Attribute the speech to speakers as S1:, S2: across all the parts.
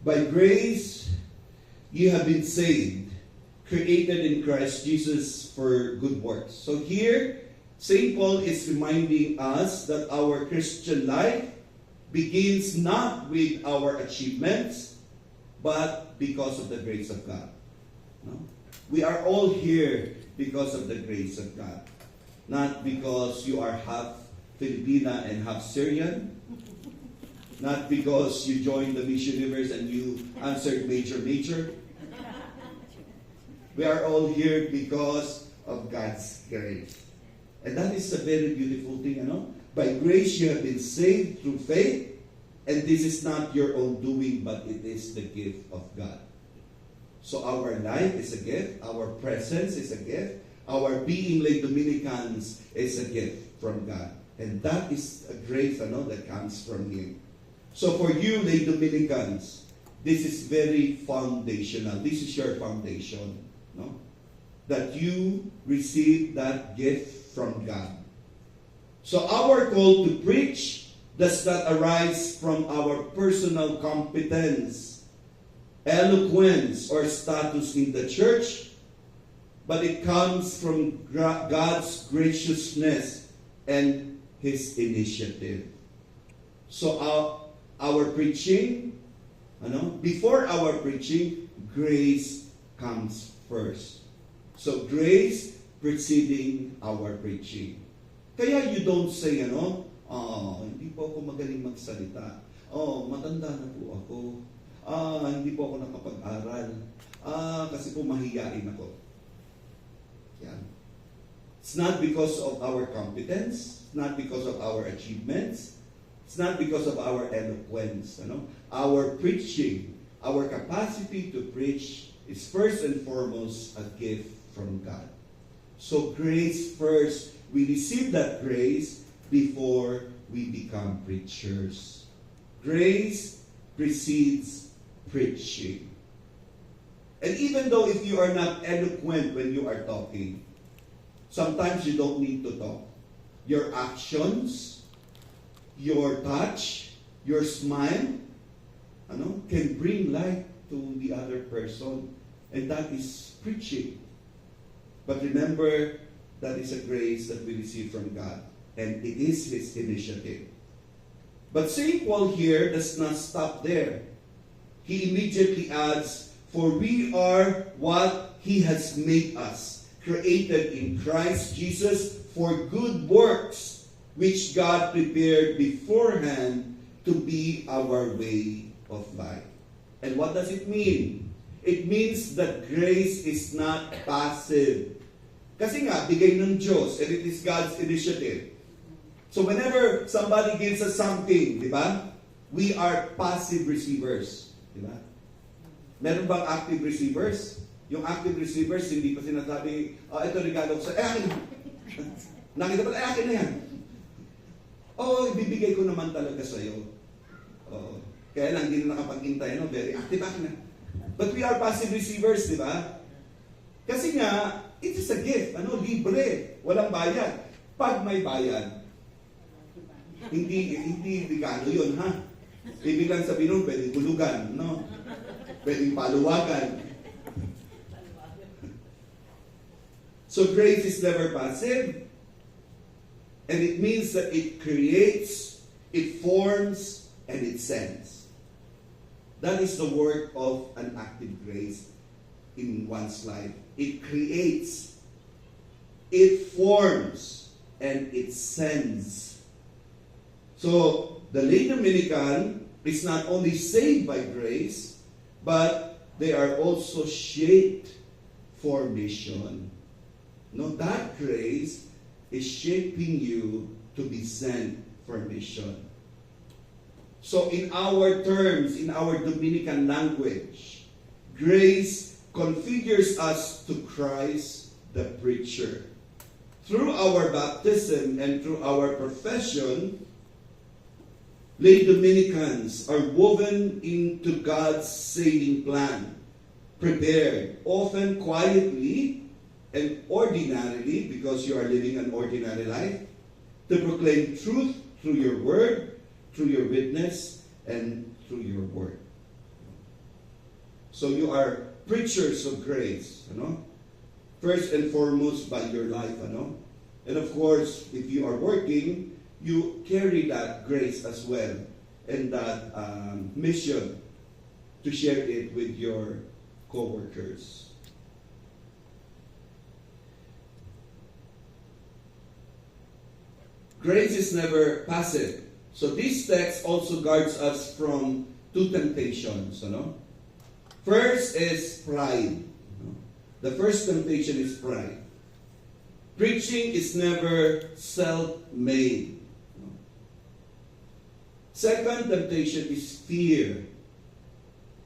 S1: By grace, you have been saved, created in Christ Jesus for good works. So here, St. Paul is reminding us that our Christian life begins not with our achievements, but because of the grace of God. No? We are all here because of the grace of God. Not because you are half Filipina and half Syrian. Not because you joined the Miss Universe and you answered major. We are all here because of God's grace. And that is a very beautiful thing, By grace you have been saved through faith, and this is not your own doing, but it is the gift of God. So our life is a gift, our presence is a gift, our being like Dominicans is a gift from God. And that is a grace, that comes from Him. So for you, lay Dominicans, this is very foundational. This is your foundation, that you receive that gift from God. So our call to preach does not arise from our personal competence, eloquence, or status in the church, but it comes from God's graciousness and His initiative. So our preaching, before our preaching, grace comes first. So grace preceding our preaching. Kaya you don't say, hindi po ako magaling magsalita. Matanda na po ako. Hindi po ako nakapag-aral. Kasi po mahiyain ako. Yan. It's not because of our competence. It's not because of our achievements. It's not because of our eloquence. Our preaching, our capacity to preach is first and foremost a gift from God. So grace first. We receive that grace before we become preachers. Grace precedes preaching. And even though if you are not eloquent when you are talking, sometimes you don't need to talk. Your actions, your touch, your smile, can bring light to the other person. And that is preaching. But remember, that is a grace that we receive from God. And it is His initiative. But St. Paul here does not stop there. He immediately adds, for we are what He has made us, created in Christ Jesus for good works, which God prepared beforehand to be our way of life. And what does it mean? It means that grace is not passive. Kasi nga, bigay ng Diyos, and it is God's initiative. So whenever somebody gives us something, di ba? We are passive receivers. Di ba? Meron bang active receivers? Yung active receivers, hindi pa sinasabi, ito regalo ko sa, akin na. Nakita pa, akin na yan. Ibibigay ko naman talaga sa'yo. Kaya lang, hindi na nakapag-intay, very active, akin na. But we are passive receivers, di ba? Kasi nga, it is a gift, libre, walang bayad. Pag may bayad, hindi regalo yun, ha? Ibig lang sabihin nun, pwedeng hulugan, pwedeng paluwagan. So grace is never passive, and it means that it creates, it forms, and it sends. That is the work of an active grace in one's life. It creates, it forms, and it sends. So, the lay Dominican is not only saved by grace, but they are also shaped for mission. That grace is shaping you to be sent for mission. So, in our terms, in our Dominican language, grace configures us to Christ the preacher. Through our baptism and through our profession, lay Dominicans are woven into God's saving plan, prepared, often quietly and ordinarily, because you are living an ordinary life, to proclaim truth through your word, through your witness, and through your word. So you are preachers of grace, first and foremost by your life, and of course, if you are working, you carry that grace as well, and that mission to share it with your co-workers. Grace is never passive. So this text also guards us from two temptations. First is pride. The first temptation is pride. Preaching is never self-made. Second temptation is fear.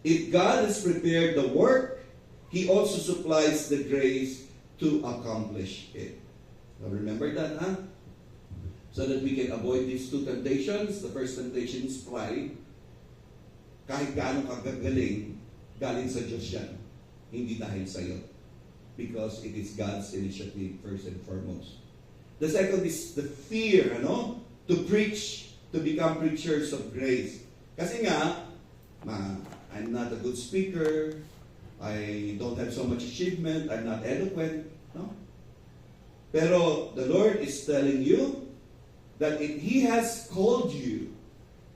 S1: If God has prepared the work, He also supplies the grace to accomplish it. Now remember that, so that we can avoid these two temptations. The first temptation is pride. Kahit gaano kagagaling, galing sa Diyos yan. Hindi dahil sa iyo. Because it is God's initiative first and foremost. The second is the fear, to preach, to become preachers of grace. Kasi nga, I'm not a good speaker, I don't have so much achievement, I'm not eloquent, Pero the Lord is telling you that if He has called you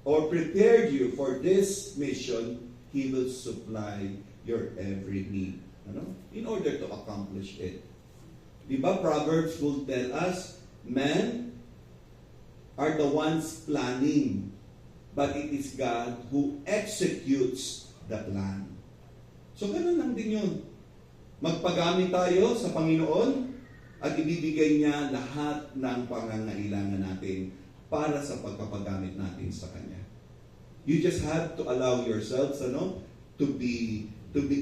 S1: or prepared you for this mission, He will supply your every need, in order to accomplish it. Diba, Proverbs will tell us, men are the ones planning, but it is God who executes the plan. So ganun lang din yun. Magpagamit tayo sa Panginoon at ibibigay niya lahat ng pangangailangan natin para sa pagpapagamit natin sa Kanya. You just have to allow yourselves, to be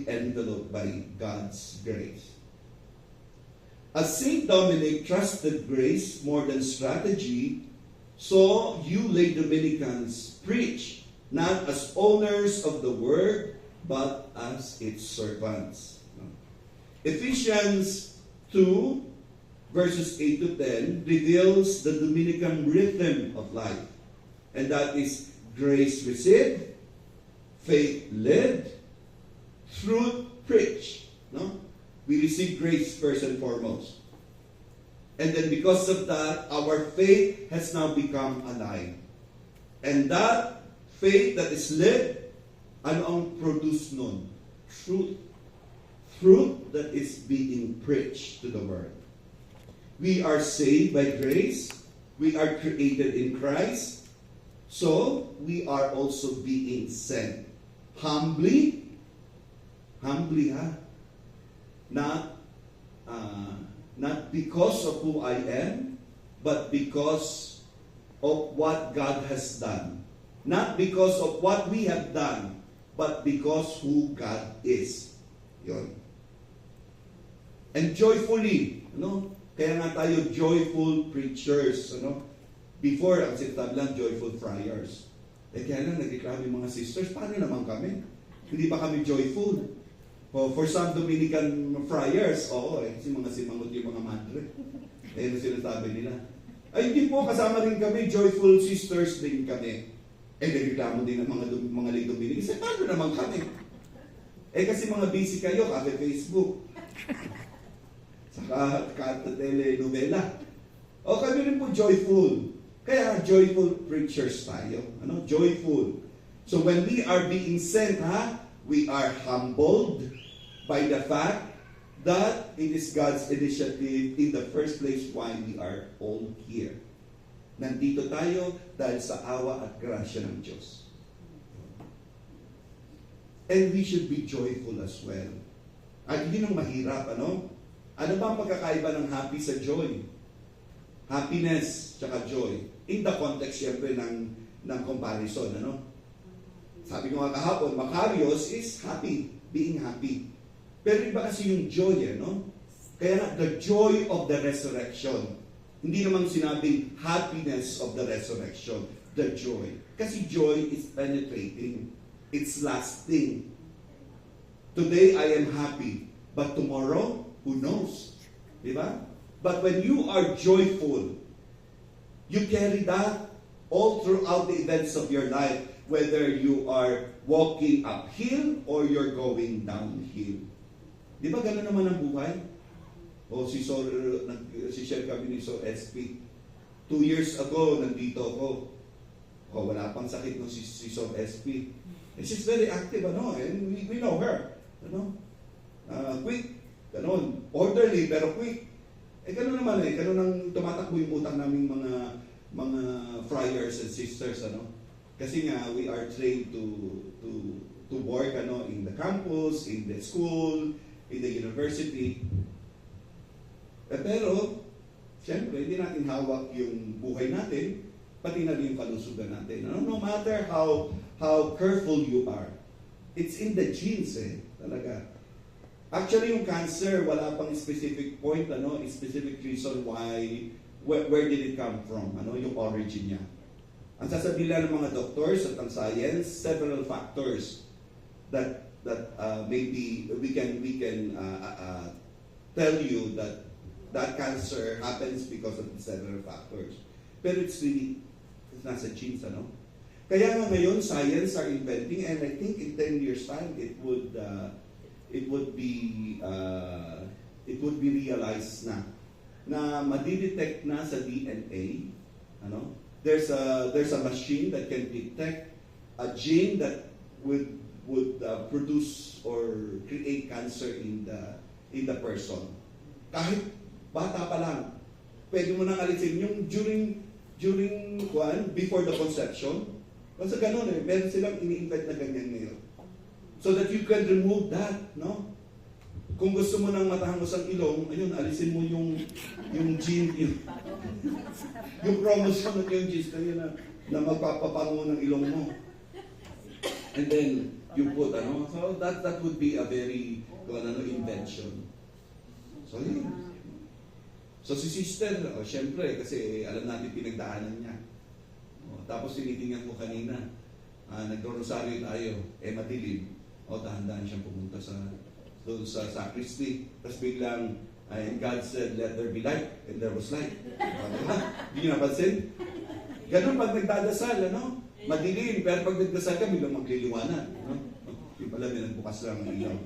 S1: enveloped by God's grace. As Saint Dominic trusted grace more than strategy, so you lay Dominicans preach, not as owners of the word, but as its servants. Ephesians 2, verses 8 to 10, reveals the Dominican rhythm of life. And that is grace received, faith led, truth preached. We receive grace first and foremost. And then because of that, our faith has now become alive. And that faith that is led, ano ang produce nun? Truth. Truth that is being preached to the world. We are saved by grace. We are created in Christ. So, we are also being sent. Humbly, not because of who I am, but because of what God has done. Not because of what we have done, but because who God is. Yun. And joyfully, kaya nga tayo joyful preachers, Before, ang sinasabi lang, joyful friars. Kaya lang, nagreklamo yung mga sisters, paano naman kami? Hindi ba kami joyful? For some Dominican friars, kasi mga simangot yung mga madre. Ayun ang sinasabi nila. Ay, hindi po, kasama rin kami, joyful sisters din kami. Nagreklamo din ng mga lay Dominican. Kasi paano naman kami? Kasi mga busy kayo, kasi Facebook. Saka telenovela. Kami rin po joyful. Kaya joyful preachers tayo. Joyful. So when we are being sent, we are humbled by the fact that it is God's initiative in the first place why we are all here. Nandito tayo dahil sa awa at grasya ng Diyos. And we should be joyful as well. At yun ang mahirap, Ano ba ang pagkakaiba ng happy sa joy? Happiness tsaka joy. In the context, siyempre, ng comparison, Sabi ko nga kahapon, Macarius is happy, being happy. Pero iba kasi yung joy, Kaya nga, the joy of the resurrection. Hindi naman sinabing happiness of the resurrection, the joy. Kasi joy is penetrating. It's lasting. Today, I am happy. But tomorrow, who knows? Diba? But when you are joyful, you carry that all throughout the events of your life, whether you are walking uphill or you're going downhill. Di ba gano'n naman ang buhay? O si share kami ni Sir SP. 2 years ago, nandito ako. O wala pang sakit ng si Sir SP. And she's very active, ano? And we know her. Ano? Quick. Ganon. Orderly, pero quick. Gano'n naman gano'n ang tumatakbo yung utang naming mga friars and sisters, ano? Kasi nga, we are trained to work, ano, in the campus, in the school, in the university. Pero, siyempre, hindi natin hawak yung buhay natin, pati na rin yung kalusugan natin. No matter how careful you are, it's in the genes, talaga. Actually, yung cancer, wala pang specific point, ano, specific reason where did it come from, ano, yung origin niya. Ang sasabihin lang ng mga doctors at ang science, several factors that maybe we can tell you that cancer happens because of the several factors. Pero it's nasa genes, ano? Kaya nga ngayon, science are inventing, and I think in 10 years time, it would be realized na madidetect na sa DNA, ano? There's a machine that can detect a gene that would produce or create cancer in the person. Kahit bata pa lang, pwede mo nang alisin yung before the conception. Kasi ganun meron silang ini-invent na ganyan ngayon. So that you can remove that, no? Kung gusto mo nang matangos ang ilong, ayun, alisin mo yung gene, yung chromosome ng yung genes na magpapapango ng ilong mo. And then, you put, ano, so that would be a very, invention. So, yun. So, si sister, syempre, kasi alam natin pinagdaanan niya. Tapos, tinitingnan ko kanina, nagro-rosaryo tayo, madilim. Dahan-dahan siyang pumunta doon sa sacristy. Tapos biglang, and God said, let there be light, and there was light. Hindi nyo napansin? Ganun pag nagdadasal, ano? Madilim, pero pag nagdasal ka, biglang magliliwanag. No? Yung pala, may nagbukas lang ng ilaw.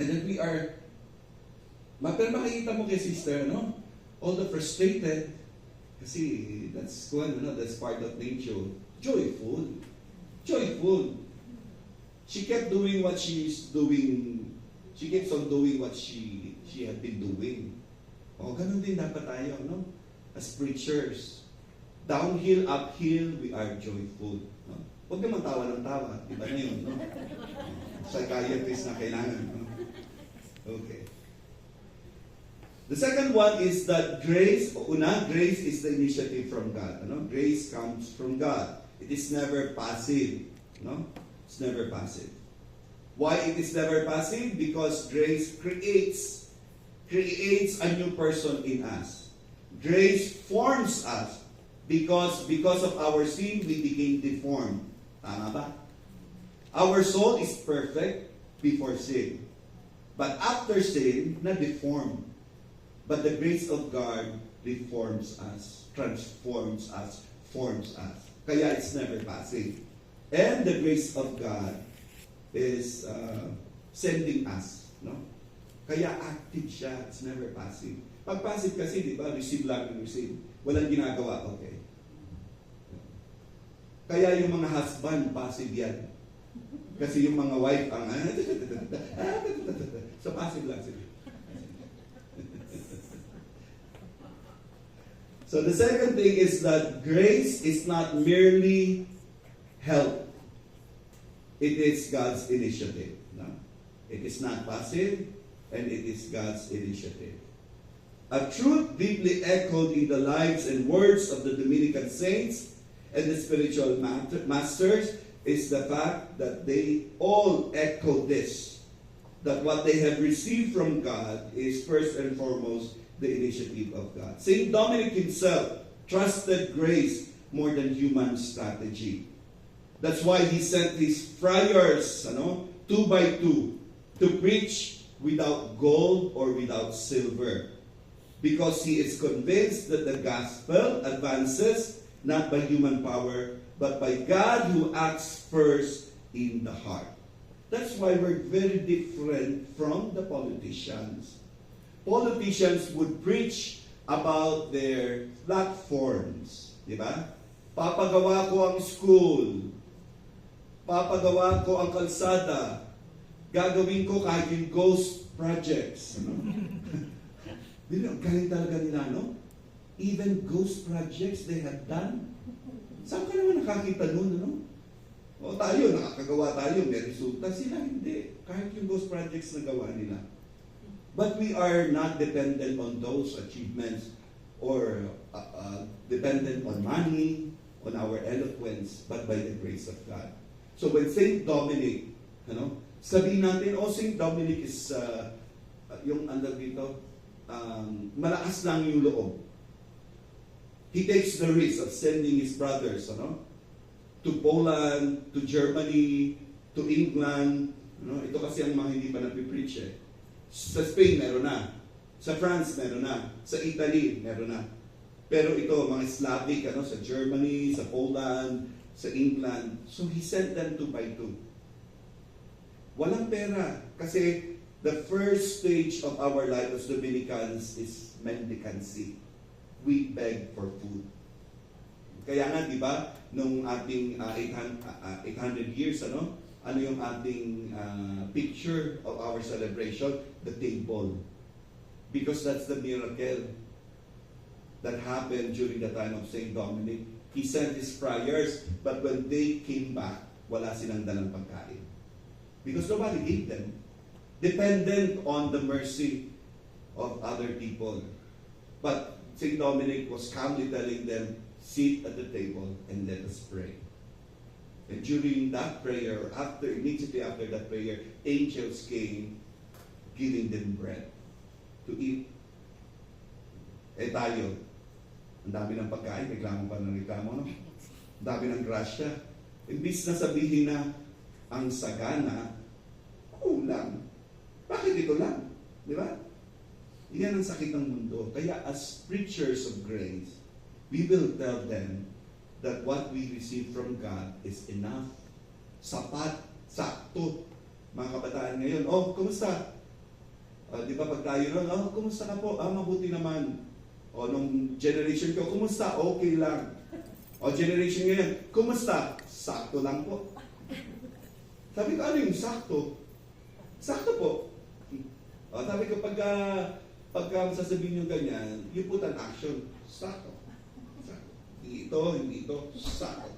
S1: And then we are, pero makikita mo kay sister, no? All the frustrated, kasi that's part of nature. Joyful. She kept doing what she's doing. She keeps on doing what she had been doing. Ganun din dapat tayo, no? As preachers. Downhill, uphill, we are joyful. No? Huwag naman tawa ng tawa. Iba na yun, no? Psychiatrist na kailangan, no? Okay. The second one is that grace is the initiative from God. Ano? Grace comes from God. It is never passive. No? It's never passive. Why it is never passive? Because grace creates a new person in us. Grace forms us because of our sin we became deformed. Tama ba? Our soul is perfect before sin. But after sin, na-deformed. But the grace of God reforms us, transforms us, forms us. Kaya it's never passive. And the grace of God is sending us. No? Kaya active siya. It's never passive. Pag passive kasi, di ba, receive lang and receive. Walang ginagawa. Okay. Kaya yung mga husband, passive yan. Kasi yung mga wife, ang so passive lang sila. So the second thing is that grace is not merely help. It is God's initiative. No? It is not passive, and it is God's initiative. A truth deeply echoed in the lives and words of the Dominican saints and the spiritual masters is the fact that they all echo this, that what they have received from God is first and foremost the initiative of God. Saint Dominic himself trusted grace more than human strategy. That's why he sent his friars, 2 by 2, to preach without gold or without silver, because he is convinced that the gospel advances not by human power, but by God who acts first in the heart. That's why we're very different from the politicians. Politicians would preach about their platforms, di ba? Papagawa ko ang school, papagawa ko ang kalsada, gagawin ko kahit yung ghost projects. Galing talaga nila, no? Even ghost projects they have done. Saan ka naman nakakita nun, no? O tayo, nakakagawa tayo, may resulta. Sila hindi. Kahit yung ghost projects na gawa nila. But we are not dependent on those achievements or dependent on money, on our eloquence, but by the grace of God. So when Saint Dominic, sabihin natin, Saint Dominic is, yung under dito, malakas lang yung loob. He takes the risk of sending his brothers, to Poland, to Germany, to England. Ito kasi ang mga hindi pa napipreach eh. Sa Spain, meron na. Sa France, meron na. Sa Italy, meron na. Pero ito, mga Slavic, sa Germany, sa Poland, sa England. So he sent them 2 by 2. Walang pera. Kasi the first stage of our life as Dominicans is mendicancy. We beg for food. Kaya nga, di ba, nung ating 800 years, ano yung ating picture of our celebration? The table. Because that's the miracle that happened during the time of Saint Dominic. He sent his friars, but when they came back, wala silang dalang pagkain. Because nobody gave them. Dependent on the mercy of other people. But Saint Dominic was calmly telling them, sit at the table and let us pray. And during that prayer, immediately after that prayer, angels came giving them bread to eat. Tayo, ang dami ng pagkain, reklamo pa ng reklamo, no? Ang dami ng grasya. Imbis na sabihin na ang sagana, kulang. Bakit ito lang? Di ba? Yan ang sakit ng mundo. Kaya as preachers of grace, we will tell them that what we receive from God is enough. Sapat, sakto. Mga kabataan ngayon, kumusta? Di ba pag tayo ron, kumusta ka po? Mabuti naman. Nung generation ko, kumusta? Okay lang. Generation ngayon, kumusta? Sakto lang po. Sabi ko, ano yung sakto? Sakto po. Sabi ko, pagka sasabihin nyo ganyan, you put an action. Sakto. Hindi ito, sakto.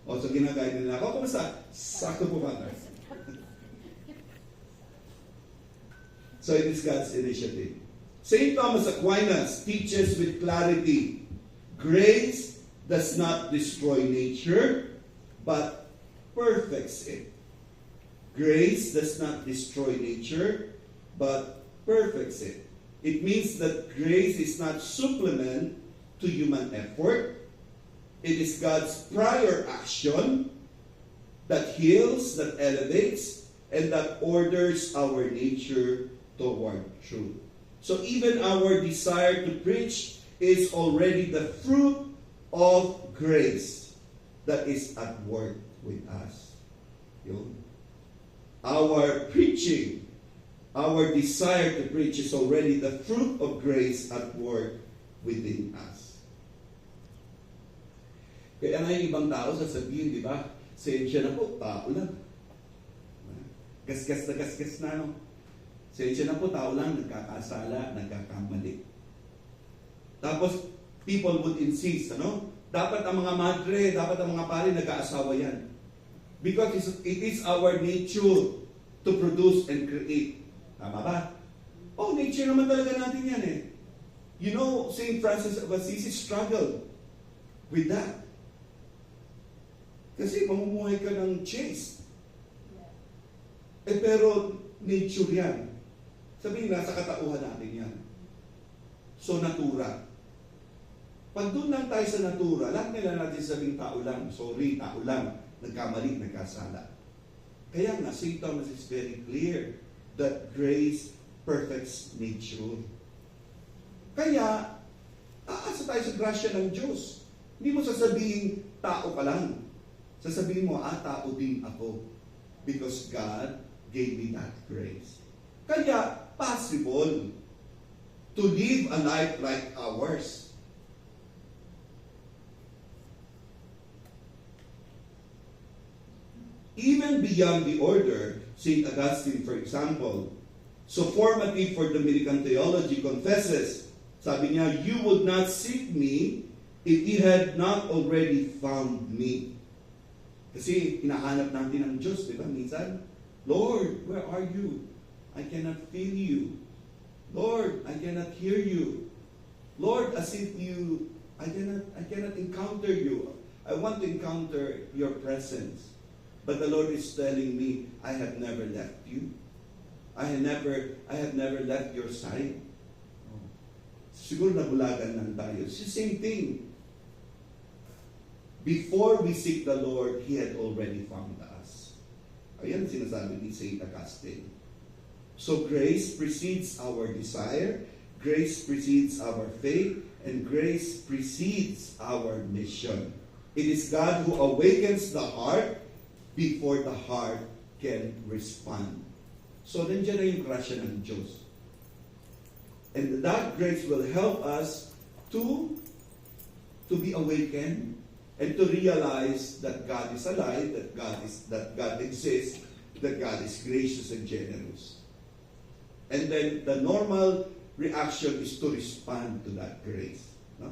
S1: So ginagaya nila ako, kumusta? Sakto po, Father. So it is God's initiative. St. Thomas Aquinas teaches with clarity, grace does not destroy nature, but perfects it. Grace does not destroy nature, but perfects it. It means that grace is not supplement to human effort. It is God's prior action that heals, that elevates, and that orders our nature toward truth. So even our desire to preach is already the fruit of grace that is at work with us. Yun. Our preaching, our desire to preach is already the fruit of grace at work within us. Kaya nga yung ibang tao sasabihin, di ba? Sensya na po, tao lang. Gasgas na, no? Sensya na po, tao lang, nagkakasala, nagkakamali. Tapos, people would insist, dapat ang mga madre, dapat ang mga pare, nag-aasawa yan. Because it is our nature to produce and create. Tama ba? Nature naman talaga natin yan eh. You know, St. Francis of Assisi struggled with that. Kasi mamumuhay ka ng chaste. Pero nature yan. Sabihin, nasa katauhan natin yan. So, natura. Pag doon lang tayo sa natura, lahat nila natin sabing tao lang. Sorry, tao lang. Nagkamali, nagkasala. Kaya nga, St. Thomas is very clear that grace perfects nature. Kaya, aasa tayo sa grasya ng Diyos. Hindi mo sasabihin, tao ka lang. Sasabihin mo, tao din ako. Because God gave me that grace. Kaya, possible to live a life like ours. Even beyond the order, St. Augustine, for example, so formative for Dominican theology, confesses, sabi niya, you would not seek me if you had not already found me. Kasi hinahanap natin ang Diyos, di ba? Minsan, Lord, where are you? I cannot feel you. Lord, I cannot hear you. Lord, as if I cannot encounter you. I want to encounter your presence. But the Lord is telling me, I have never left you. I have never left your side. Siguro nabulagan lang tayo. It's the same thing. Before we seek the Lord, He had already found us. Ayan sinasabi ni St. Augustine. So grace precedes our desire, grace precedes our faith, and grace precedes our mission. It is God who awakens the heart before the heart can respond. So nandiyan na yung grasya ng Diyos. And that grace will help us to be awakened and to realize that God is alive, that God exists, that God is gracious and generous. And then the normal reaction is to respond to that grace. No?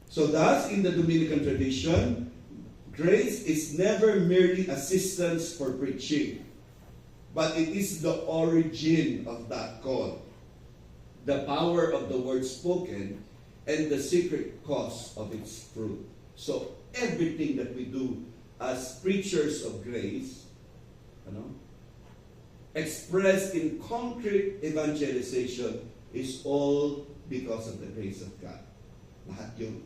S1: So thus, in the Dominican tradition, grace is never merely assistance for preaching, but it is the origin of that call, the power of the word spoken, and the secret cause of its fruit. So everything that we do as preachers of grace, expressed in concrete evangelization, is all because of the grace of God. Lahat yun.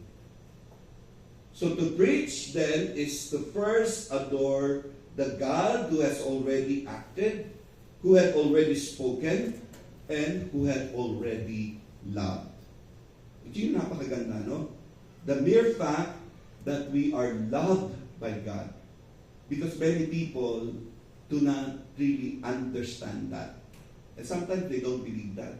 S1: So to preach then is to first adore the God who has already acted, who had already spoken, and who had already loved. Ito yung napakaganda, no? The mere fact that we are loved by God. Because many people do not really understand that. And sometimes they don't believe that.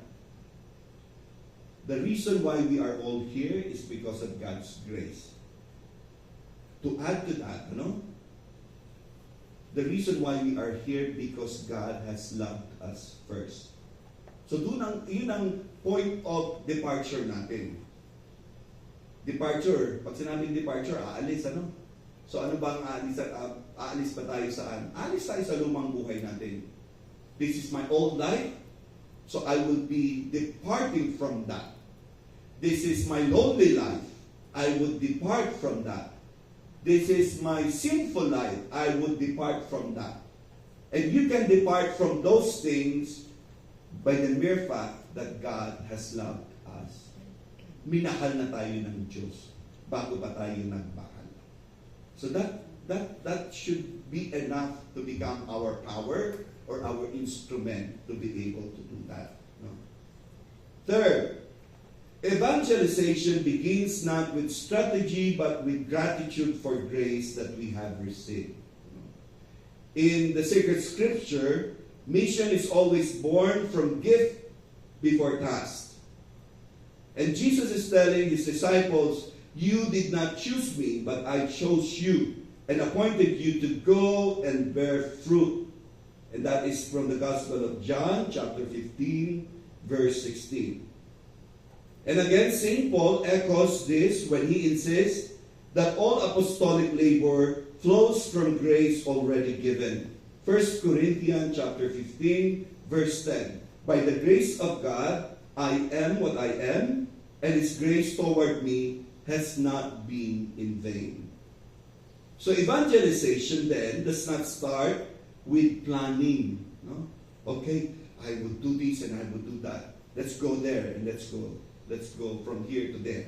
S1: The reason why we are all here is because of God's grace. To add to that, the reason why we are here because God has loved us first. So yun ang point of departure natin. Departure, pag sinabing departure, aalis, So ano bang aalis ba tayo saan? Aalis tayo sa lumang buhay natin. This is my old life, so I will be departing from that. This is my lonely life, I would depart from that. This is my sinful life, I would depart from that. And you can depart from those things by the mere fact that God has loved us. Minahal na tayo ng Diyos bago pa tayo nagmahal. So that should be enough to become our power or our instrument to be able to do that. No? Third, evangelization begins not with strategy but with gratitude for grace that we have received. In the sacred scripture, mission is always born from gift before task. And Jesus is telling his disciples, you did not choose me, but I chose you and appointed you to go and bear fruit. And that is from the Gospel of John, chapter 15, verse 16. And again, St. Paul echoes this when he insists that all apostolic labor flows from grace already given. 1 Corinthians chapter 15, verse 10. By the grace of God, I am what I am, and His grace toward me has not been in vain. So evangelization then does not start with planning. No? Okay, I would do this and I would do that. Let's go there and let's go from here to there.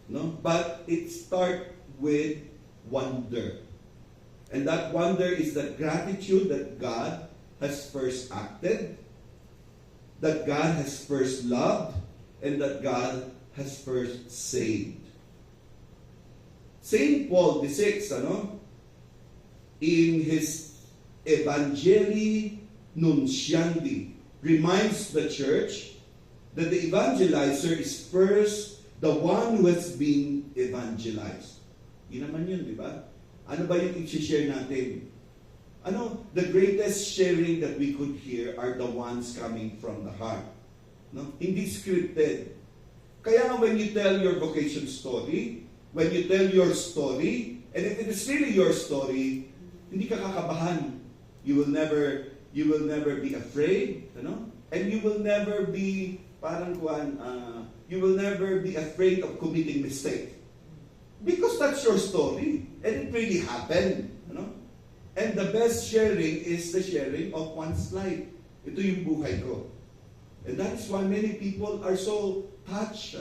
S1: No? But it starts with wonder. And that wonder is that gratitude that God has first acted, that God has first loved, and that God has first saved. Saint Paul VI, in his Evangelii Nuntiandi, reminds the church that the evangelizer is first the one who has been evangelized. Yun naman yun, di ba? Ano ba yung i-share natin? The greatest sharing that we could hear are the ones coming from the heart. No? Hindi scripted. Kaya nga when you tell your vocation story, when you tell your story, and if it is really your story, hindi ka kakabahan. You will never be afraid, and you will never be you will never be afraid of committing mistake. Because that's your story, and it really happened, And the best sharing is the sharing of one's life. Ito yung buhay ko. And that is why many people are so touched,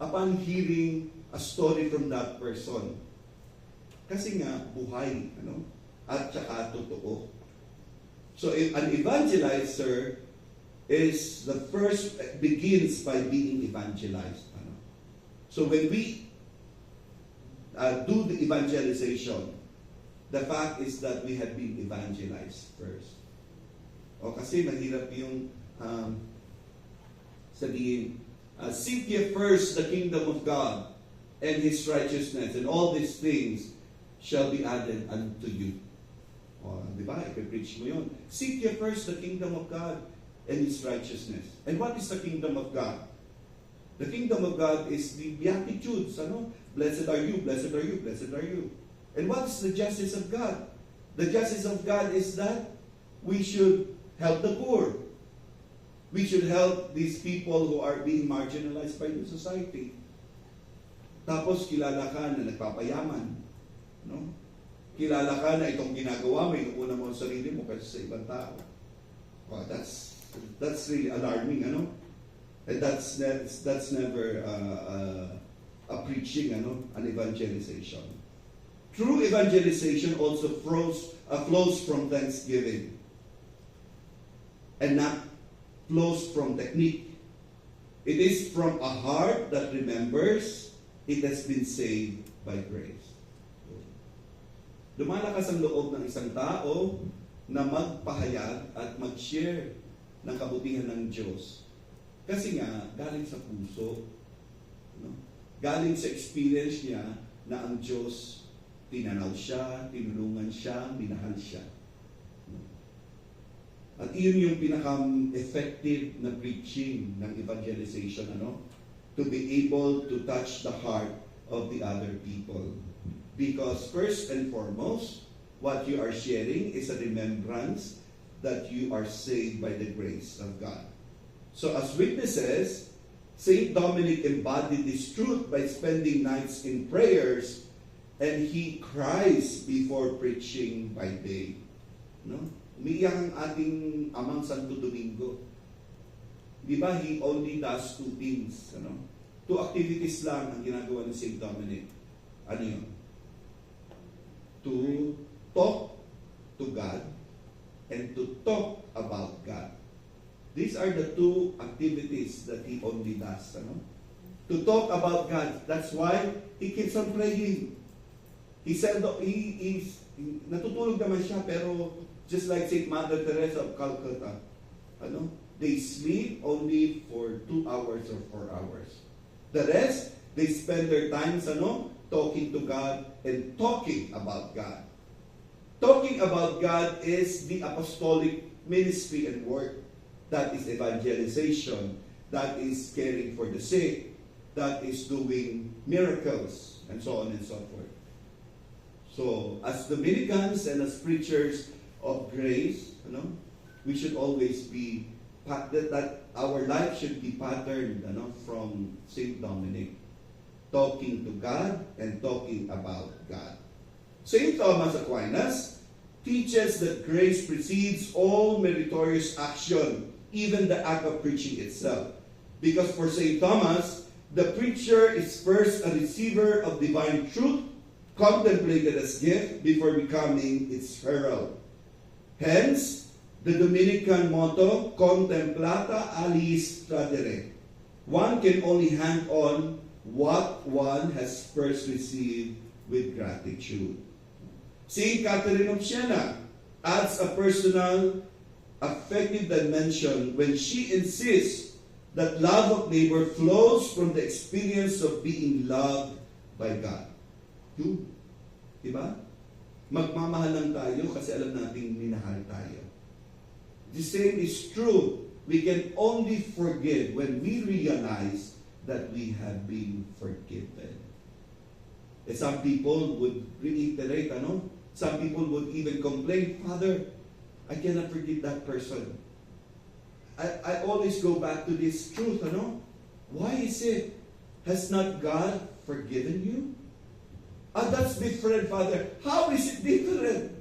S1: upon hearing a story from that person. Kasi nga, buhay, at saka totoo. So an evangelizer is the first, begins by being evangelized. So when we do the evangelization, the fact is that we have been evangelized first. O kasi mahirap yung sabihin, seek ye first the kingdom of God and His righteousness, and all these things shall be added unto you. O, di ba? I-preach mo yun. Seek ye first the kingdom of God and His righteousness. And what is the kingdom of God? The kingdom of God is the Beatitudes. Blessed are you, blessed are you, blessed are you. And what is the justice of God? The justice of God is that we should help the poor. We should help these people who are being marginalized by the society. Tapos kilala ka na nagpapayaman. Kilala ka na itong ginagawa mo, inuuna mo ang sarili mo kasi sa ibang tao. Well, that's really alarming, And that's never a preaching, an evangelization. True evangelization also flows from thanksgiving and not flows from technique. It is from a heart that remembers it has been saved by grace. Lumalakas ang loob ng isang tao na magpahayag at mag-share ng kabutihan ng Diyos. Kasi nga, galing sa puso. Galing sa experience niya na ang Diyos tinanaw siya, tinulungan siya, minahal siya. At iyon yung pinaka-effective na preaching ng evangelization, To be able to touch the heart of the other people. Because first and foremost, what you are sharing is a remembrance that you are saved by the grace of God. So as witnesses, Saint Dominic embodied this truth by spending nights in prayers, and he cries before preaching by day. Umiiyak ang ating Amang Santo Domingo. Di ba, he only does two things. Two activities lang ang ginagawa ni Saint Dominic. Ano yun? To talk to God and to talk about God. These are the two activities that he only does. To talk about God. That's why he keeps on praying. He said, natutulog naman siya, pero just like Saint Mother Teresa of Calcutta, they sleep only for 2 hours or 4 hours. The rest, they spend their time, talking to God and talking about God. Talking about God is the apostolic ministry and work. That is evangelization. That is caring for the sick. That is doing miracles, and so on and so forth. So, as Dominicans and as preachers of grace, we should always be, that our life should be patterned from Saint Dominic. Talking to God and talking about God. Saint Thomas Aquinas teaches that grace precedes all meritorious action, even the act of preaching itself. Because for Saint Thomas, the preacher is first a receiver of divine truth, contemplated as gift before becoming its herald. Hence, the Dominican motto, Contemplata aliis tradere. One can only hand on what one has first received with gratitude. Saint Catherine of Siena adds a personal, affective dimension when she insists that love of neighbor flows from the experience of being loved by God. Diba? Magmamahal lang tayo kasi alam nating minahal tayo. The same is true. We can only forgive when we realize that we have been forgiven. And some people would reiterate, some people would even complain, Father, I cannot forgive that person. I always go back to this truth, Why is it? Has not God forgiven you? That's different, Father. How is it different?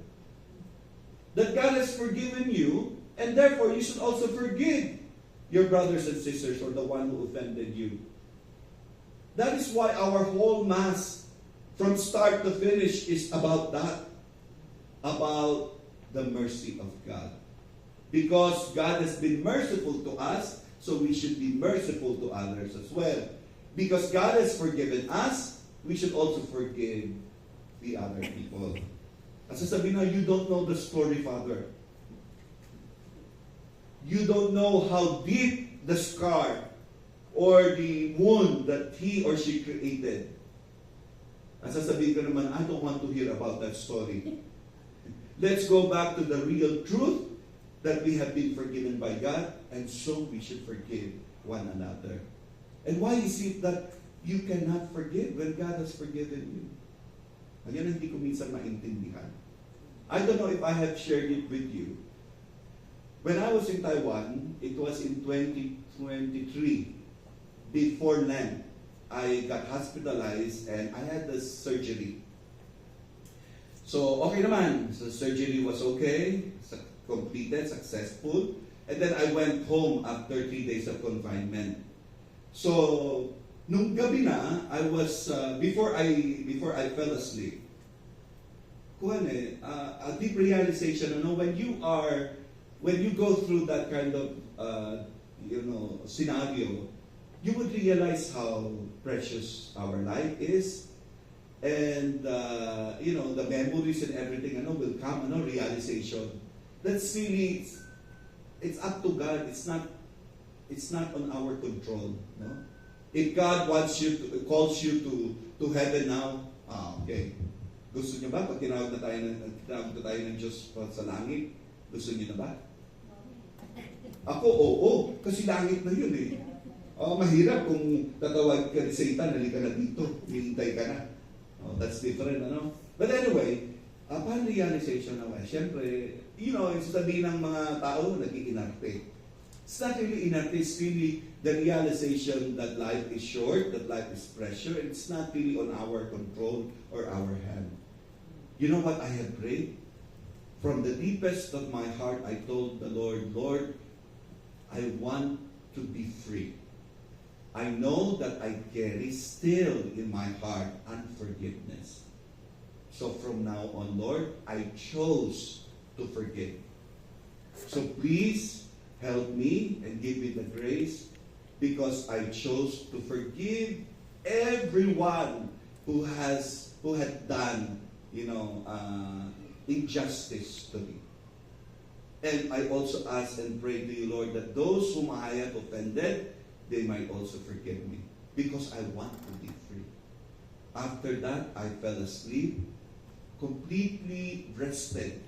S1: That God has forgiven you, and therefore you should also forgive your brothers and sisters or the one who offended you. That is why our whole Mass, from start to finish, is about that. About the mercy of God. Because God has been merciful to us, so we should be merciful to others as well. Because God has forgiven us, we should also forgive the other people. As sasabihin na, you don't know the story, Father. You don't know how deep the scar or the wound that he or she created. Ang sasabihin ko naman, I don't want to hear about that story. Let's go back to the real truth that we have been forgiven by God, and so we should forgive one another. And why is it that you cannot forgive when God has forgiven you? Ayan, hindi ko minsan maintindihan. I don't know if I have shared it with you. When I was in Taiwan, it was in 2023, before Lent, I got hospitalized and I had the surgery. So, okay naman. So, surgery was okay, completed, successful. And then I went home after 3 days of confinement. So, nung gabi na, I was, before I fell asleep, a deep realization, when you go through that kind of, scenario, you would realize how precious our life is. And, the memories and everything, will come, realization. That's really, it's up to God. It's not on our control, no? If God calls you to heaven now, okay. Gusto niyo ba, pag tinawag na tayo ng Diyos sa langit, gusto niyo na ba? Ako, oo, kasi langit na yun eh. Mahirap kung tatawag ka ni Satan, halika na dito, hihintay ka na. That's different, But anyway, upon realization naman, syempre, yung sasabihin ng mga tao, nag-iinarte. It's not really inarte, it's really the realization that life is short, that life is precious, and it's not really on our control or our hand. You know what I have prayed? From the deepest of my heart, I told the Lord, Lord, I want to be free. I know that I carry still in my heart unforgiveness. So from now on, Lord, I chose to forgive. So please help me and give me the grace, because I chose to forgive everyone who had done, injustice to me. And I also ask and pray to you, Lord, that those whom I have offended, they might also forgive me, because I want to be free. After that, I fell asleep, completely rested.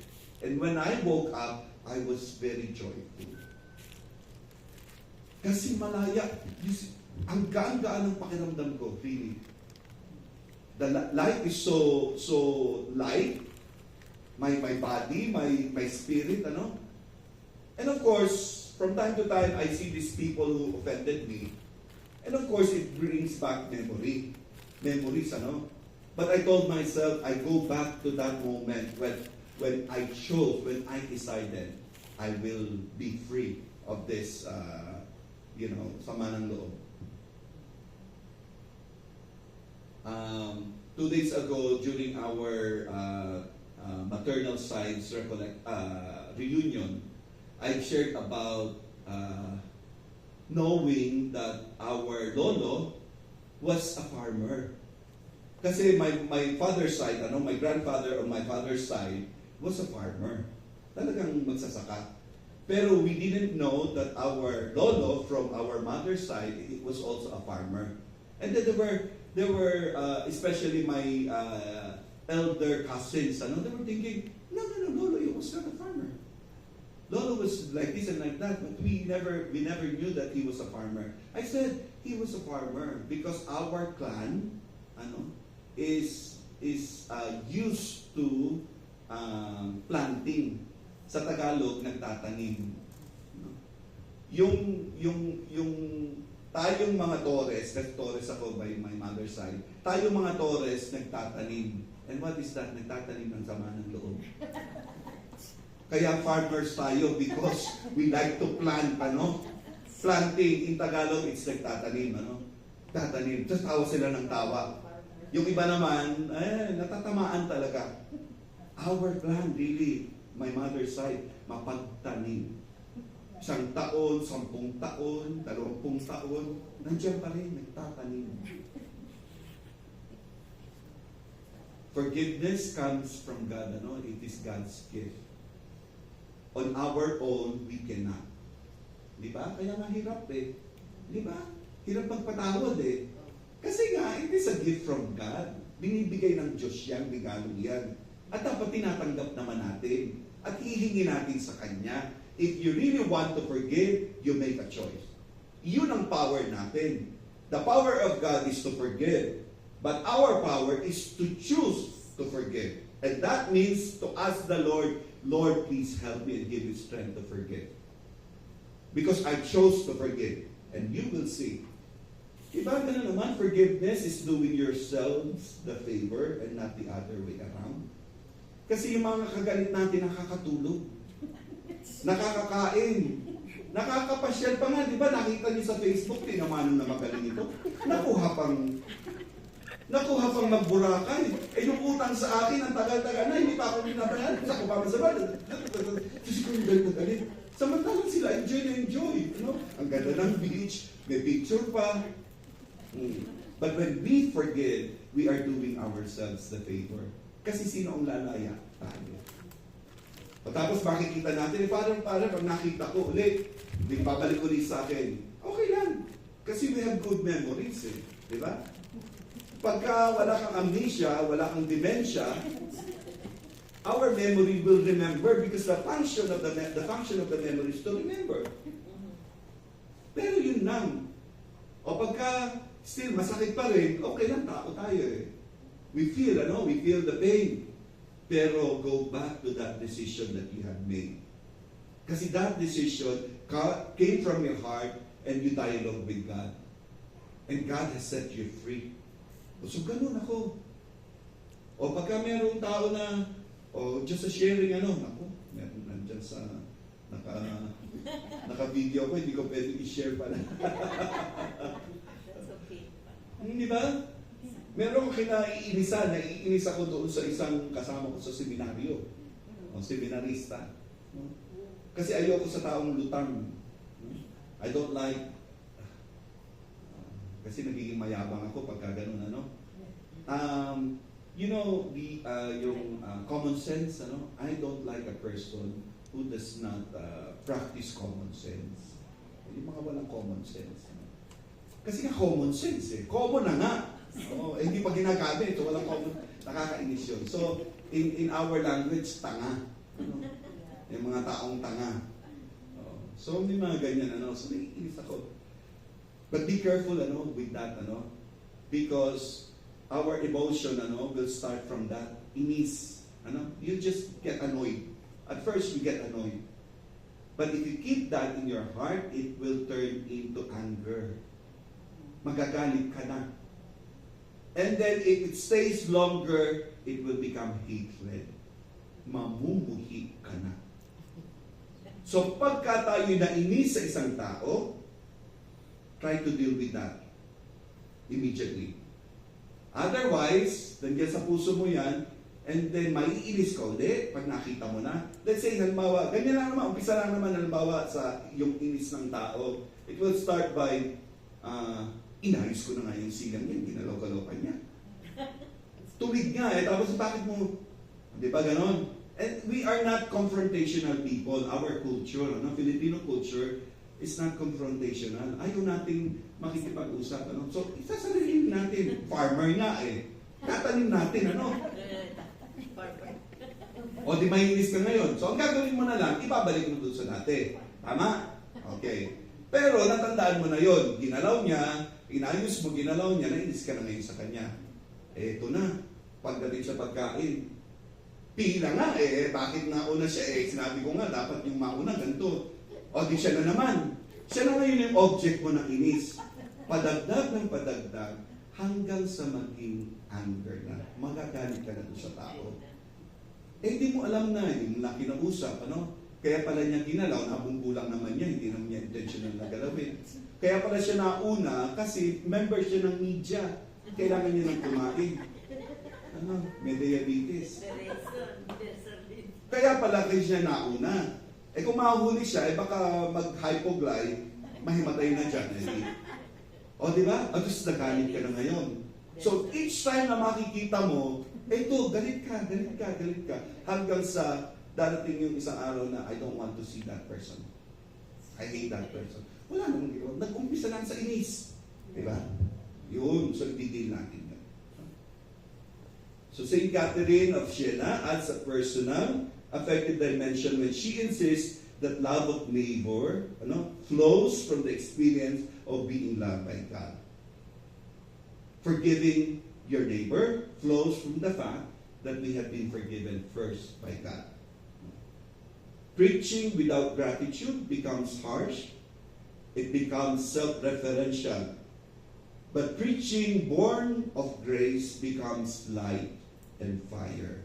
S1: And when I woke up, I was very joyful. Kasi malaya, ang gaan-gaan ng pakiramdam ko, really. The life is so light. My body, my spirit, And of course, from time to time, I see these people who offended me. And of course, it brings back memories, But I told myself, I go back to that moment when I chose, when I decided, I will be free of this, sama ng loob. 2 days ago, during our maternal side's reunion, I shared about knowing that our lolo was a farmer. Kasi my father's side, my grandfather on my father's side was a farmer. Talagang magsasaka. Pero we didn't know that our lolo from our mother's side was also a farmer. And then there were especially my elder cousins, they were thinking, no, Lolo, he was not a farmer. Lolo was like this and like that, but we never knew that he was a farmer. I said he was a farmer because our clan, is used to planting. Sa Tagalog, nagtatanim. Yung tayong mga Torres, kasi Torres ako by my mother's side, tayong mga Torres nagtatanim. And what is that? Nagtatanim ng sama ng loob. Kaya farmers tayo because we like to plant, Planting, in Tagalog, it's nagtatanim, Tatanim. Just tawa sila ng tawa. Yung iba naman, natatamaan talaga. Our plan, really, my mother's side, mapagtanim. 1 taon, 10 taon, 20 taon, nandiyan pa rin, nagtatanim. Forgiveness comes from God, It is God's gift. On our own, we cannot. Di ba? Kaya nga hirap Di ba? Hirap magpatawad Kasi nga, it is a gift from God. Binibigay ng Diyos yan, regalo yan. At dapat tinatanggap naman natin. At hihingi natin sa Kanya. If you really want to forgive, you make a choice. Yun ang power natin. The power of God is to forgive. But our power is to choose to forgive. And that means to ask the Lord, Lord, please help me and give me strength to forgive. Because I chose to forgive. And you will see. Diba ganun naman, forgiveness is doing yourselves the favor and not the other way around. Kasi yung mga kagalit natin nakakatulog, nakakakain, nakakapasyal pa nga, di ba? Nakita niyo sa Facebook, tinamanan na magaling ito. Nakuha pang magburakay. Yung utang sa akin, ang tagal-tagal na, hindi pa ako binabayaran. Sa kupama sa bala. Kasi ko yung galit na galit. Samantalang sila, enjoy na enjoy. Ang ganda ng beach, may picture pa. But when we forgive, we are doing ourselves the favor. Kasi sino ang lalaya? Tayo. Tapos makikita natin, parang pag nakita ko ulit, babalik ulit sa akin, okay lang. Kasi we have good memories di ba? Pagka wala kang amnesia, wala kang dementia, our memory will remember because the function of the memory is to remember. Pero yun lang. O pagka still masakit pa rin, okay lang, tao tayo We feel the pain. Pero go back to that decision that you have made. Kasi that decision came from your heart and you dialogue with God. And God has set you free. So ganun ako. O pagka merong tao na, just a sharing meron nandyan sa, naka-video ko, hindi ko pwede i-share pala. Di ba? Meron ko naiinis ako doon sa isang kasama ko sa seminaryo. Seminarista. Kasi ayoko sa taong lutang. I don't like, kasi nagiging mayabang ako pagka ganun, yung common sense, I don't like a person who does not practice common sense. Yung mga walang common sense. Kasi nga common sense Common na nga. Hindi pa ginagamit. So walang common. Nakakainis yun. So, in our language, tanga. Yung mga taong tanga. So, may mga ganyan, So, naiinis ako. But be careful, with that, Because our emotion, will start from that. Inis. You just get annoyed. At first, you get annoyed. But if you keep that in your heart, it will turn into anger. Magagalit ka na. And then if it stays longer, it will become hatred. Mamumuhi ka na. So pagka tayo nainis sa isang tao, try to deal with that immediately. Otherwise, nandiyan sa puso mo yan, and then maiinis ka ulit pag nakita mo na. Let's say, halimbawa, ganyan lang naman, umpisa lang naman halimbawa sa yung inis ng tao. It will start by, Inayos ko na nga yung silang niya, ginalaw-galaw pa niya. Tuwid nga eh, tapos bakit mo, di ba ganon? And we are not confrontational people. Our culture, Filipino culture, is not confrontational. Ayaw nating makikipag-usap. So, isasalihin natin. Farmer nga eh. Tatanim natin, O di mahinis ka ngayon. So, ang gagawin mo na lang, ibabalik mo doon sa dati. Tama? Okay. Pero, natandaan mo na yon. Ginalaw niya, inayos mo, ginalaw niya, nainis ka na ngayon sa kanya. Eto na. Pagdating sa pagkain, pila nga eh. Bakit nauna siya eh? Sinabi ko nga, dapat yung mauna, ganito. O di siya na naman. Siya na ngayon yung object mo ng inis. Padagdag ng padagdag hanggang sa maging anger na. Magagalit ka na doon sa tao. Eh, hindi mo alam na, hindi mo na kinausap, Kaya pala niya ginalaw, nabungkulang naman niya, hindi naman niya intentional na galawin. Kaya pala siya nauna kasi member siya ng media. Kailangan niya ng kumain. May diabetes. Kaya pala kayo siya nauna. Eh kung mahuhuli siya, eh baka mag-hypoglyce, mahimatay na dyan. O di ba? Agos nagalit ka na ngayon. So each time na makikita mo, ito, galit ka. Hanggang sa darating yung isang araw na I don't want to see that person. I hate that person. Wala namang ginawa. Nag-umpisa lang sa inis. Di ba? Yun. So i-deal natin. So St. Catherine of Siena adds a personal, affective dimension when she insists that love of neighbor flows from the experience of being loved by God. Forgiving your neighbor flows from the fact that we have been forgiven first by God. Preaching without gratitude becomes harsh. It becomes self-referential. But preaching born of grace becomes light and fire.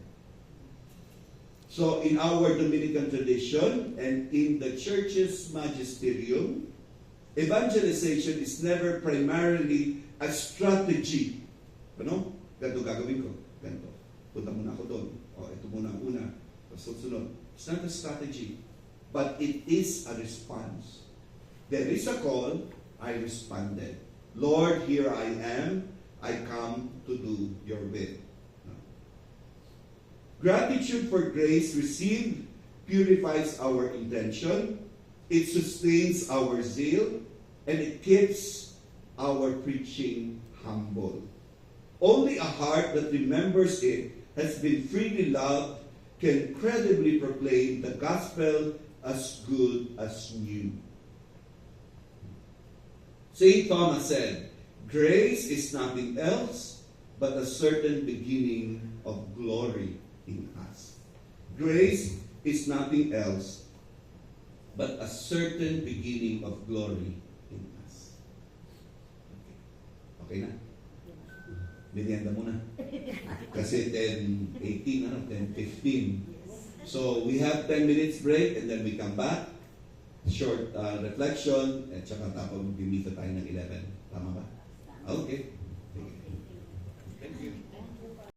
S1: So in our Dominican tradition and in the church's magisterium, evangelization is never primarily a strategy. Ganito gagawin ko. Ganito. Punta muna ako doon. O, ito muna ang una. Susunod. It's not a strategy. But it is a response. There is a call. I responded. Lord, here I am. I come to do your will. Gratitude for grace received purifies our intention, it sustains our zeal, and it keeps our preaching humble. Only a heart that remembers it has been freely loved can credibly proclaim the gospel as good as new. St. Thomas said, "Grace is nothing else but a certain beginning of glory in us." Grace is nothing else but a certain beginning of glory in us. Okay na? Merienda muna. Kasi 10:18, 10:15. So we have 10 minutes break and then we come back. Short reflection at saka tapos mag-meet tayo ng 11. Tama ba? Okay.